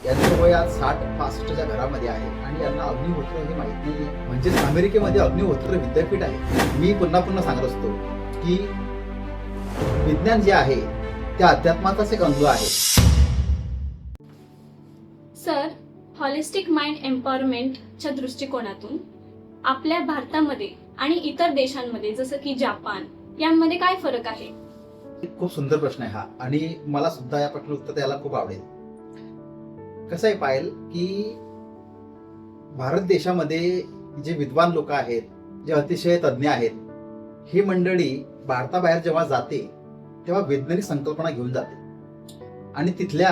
यांचं वय आज 60-65च्या घरामध्ये आहे आणि यांना अग्निहोत्र हे माहीत नाहीये. म्हणजेच अमेरिकेमध्ये अग्निहोत्र विद्यापीठ आहे. मी पुन्हा सांगत असतो की विज्ञान जे आहे ते अध्यात्माचाच एक अंग आहे. सर, हॉलिस्टिक माइंड एम्पॉवरमेंटच्या दृष्टिकोनातून आपल्या भारतामध्ये आणि इतर देशांमध्ये जसं की जपान यांमध्ये काय फरक आहे? खूप सुंदर प्रश्न आहे हा आणि मला सुद्धा या प्रश्नाचं उत्तर द्यायला खूप आवडेल. कसं आहे पाहिलं की भारत देशामध्ये जे विद्वान लोक आहेत, जे अतिशय तज्ज्ञ आहेत, ही मंडळी भारताबाहेर जेव्हा जाते तेव्हा वैज्ञानिक संकल्पना घेऊन जाते आणि तिथल्या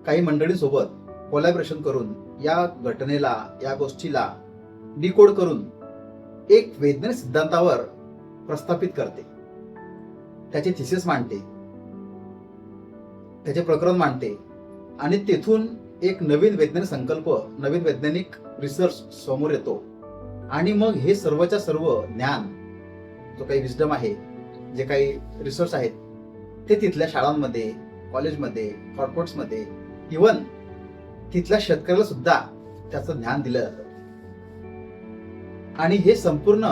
काही मंडळींसोबत कोलॅबोरेशन करून या घटनेला, या गोष्टीला डिकोड करून एक वैज्ञानिक सिद्धांतावर प्रस्थापित करते, त्याचे थिसिस मांडते, त्याचे प्रकरण मांडते आणि तेथून एक नवीन वैज्ञानिक संकल्प, नवीन वैज्ञानिक रिसर्च समोर येतो आणि मग हे सर्वच्या सर्व ज्ञान, जो काही विजडम आहे, जे काही रिसर्च आहेत, ते तिथल्या शाळांमध्ये, कॉलेजमध्ये, कॉर्पोरेट्समध्ये, इव्हन तिथल्या शेतकऱ्याला सुद्धा त्याचं ज्ञान दिलं जातं आणि हे संपूर्ण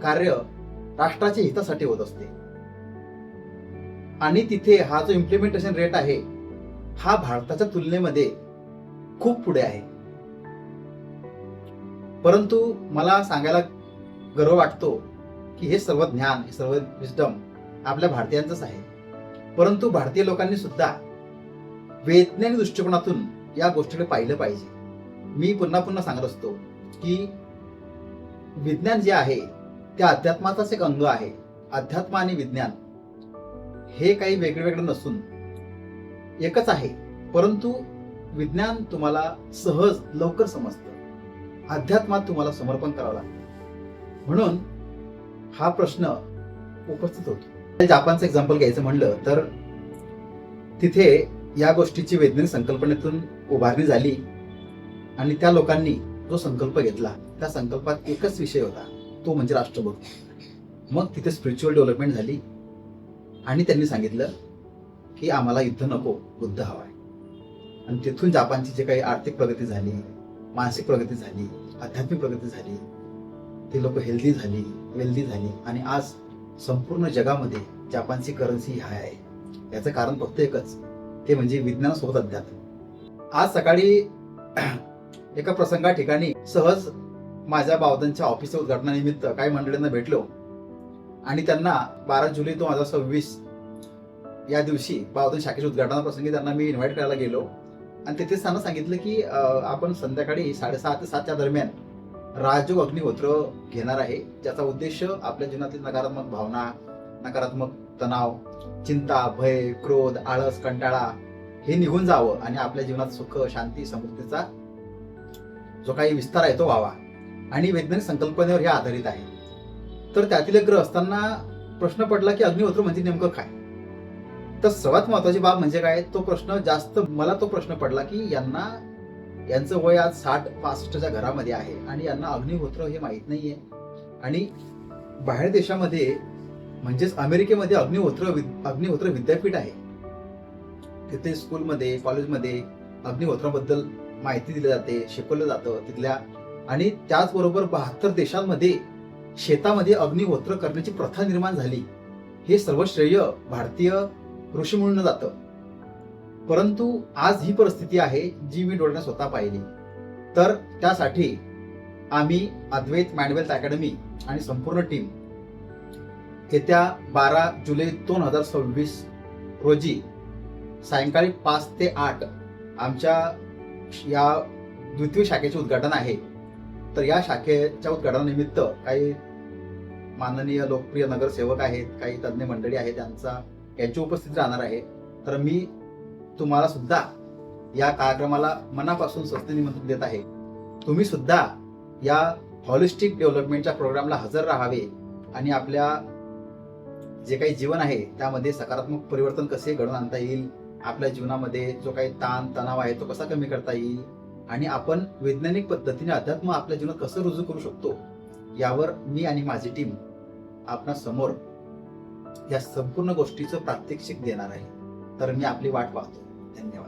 कार्य राष्ट्राच्या हितासाठी होत असते. आणि तिथे हा जो इम्प्लिमेंटेशन रेट आहे हा भारताच्या तुलनेमध्ये खूप पुढे आहे. परंतु मला सांगायला गर्व वाटतो की हे सर्व ज्ञान, हे सर्व विजडम आपल्या भारतीयांचंच आहे. परंतु भारतीय लोकांनी सुद्धा वैज्ञानिक दृष्टिकोनातून या गोष्टीकडे पाहिलं पाहिजे. मी पुन्हा सांगत असतो की विज्ञान जे आहे ते अध्यात्माचाच एक अंग आहे. अध्यात्म आणि विज्ञान हे काही वेगळे नसून एकच आहे. परंतु विज्ञान तुम्हाला सहज लवकर समजतं, अध्यात्मात तुम्हाला समर्पण करावं लागतं. म्हणून हा प्रश्न उपस्थित होतो. जपानचं एक्झाम्पल घ्यायचं म्हणलं तर तिथे या गोष्टीची वैज्ञानिक संकल्पनेतून उभारणी झाली आणि त्या लोकांनी जो संकल्प घेतला त्या संकल्पात एकच विषय होता, तो म्हणजे राष्ट्रभक्ती. मग तिथे स्पिरिच्युअल डेव्हलपमेंट झाली आणि त्यांनी सांगितलं की आम्हाला युद्ध नको, बुद्ध हवाय. आणि तिथून जपानची जे काही आर्थिक प्रगती झाली, मानसिक प्रगती झाली, आध्यात्मिक प्रगती झाली, ती लोक हेल्दी झाली, वेल्दी झाली आणि आज संपूर्ण जगामध्ये जपानची करन्सी हाय आहे. याचं कारण फक्त एकच, ते म्हणजे विज्ञानासोबत अध्यात्म. आज सकाळी एका प्रसंगा ठिकाणी सहज माझ्या बावधनच्या ऑफिसच्या उद्घाटनानिमित्त काही मंडळींना भेटलो आणि त्यांना 12 जुलै 2026 या दिवशी बावधन शाखेच्या उद्घाटनाप्रसंगी त्यांना मी इन्व्हाइट करायला गेलो आणि तिथेच त्यांना सांगितलं की आपण संध्याकाळी 6:30 ते 7 दरम्यान राजयोग अग्निहोत्र घेणार आहे, ज्याचा उद्देश आपल्या जीवनातील नकारात्मक भावना, नकारात्मक तणाव, चिंता, भय, क्रोध, आळस, कंटाळा हे निघून जावं आणि आपल्या जीवनात सुख, शांती, समृद्धीचा जो काही विस्तार आहे तो व्हावा आणि वैज्ञानिक संकल्पनेवर हे आधारित आहे. तर त्यातील एक ग्रह असताना प्रश्न पडला की अग्निहोत्र म्हणजे नेमकं काय. तर सर्वात महत्वाची बाब म्हणजे काय, तो प्रश्न जास्त मला तो प्रश्न पडला की यांचं वय आज 60-65च्या घरामध्ये आहे आणि यांना अग्निहोत्र हे माहीत नाहीये. आणि बाहेर देशामध्ये म्हणजेच अमेरिकेमध्ये अग्निहोत्र विद्यापीठ आहे. तिथे स्कूलमध्ये, कॉलेजमध्ये अग्निहोत्राबद्दल माहिती दिली जाते, शिकवलं जातं तिथल्या. आणि त्याचबरोबर 72 देशांमध्ये शेतामध्ये अग्निहोत्र करण्याची प्रथा निर्माण झाली. हे सर्व श्रेय भारतीय ऋषीमुनींना जातं. परंतु आज ही परिस्थिती आहे जी मी डोळ्याने स्वतः पाहिली. तर त्यासाठी आम्ही अद्वैत माइंड वेल्थ अकॅडमी आणि संपूर्ण टीम येत्या 12 जुलै 2026 रोजी सायंकाळी 5 ते 8 आमच्या या द्वितीय शाखेचे उद्घाटन आहे. तर या शाखेच्या उद्घाटनानिमित्त काही माननीय लोकप्रिय नगरसेवक आहेत, काही तज्ज्ञ मंडळी आहेत, यांची उपस्थिती राहणार आहे. तर मी तुम्हाला सुद्धा या कार्यक्रमाला मनापासून स्वस्त निमंत्रण देत आहे. तुम्ही सुद्धा या हॉलिस्टिक डेव्हलपमेंटच्या प्रोग्रामला हजर राहावे आणि आपल्या जे काही जीवन आहे त्यामध्ये सकारात्मक परिवर्तन कसे घडवून आणता येईल, आपल्या जीवनामध्ये जो काही ताण तणाव आहे तो कसा कमी करता येईल आणि आपण वैज्ञानिक पद्धतीने अध्यात्म आपल्या जीवनात कसं रुजू करू शकतो, यावर मी आणि माझी टीम आपणा समोर या संपूर्ण गोष्टीचं प्रात्यक्षिक देणार आहे. तर मी आपली वाट पाहतो. धन्यवाद.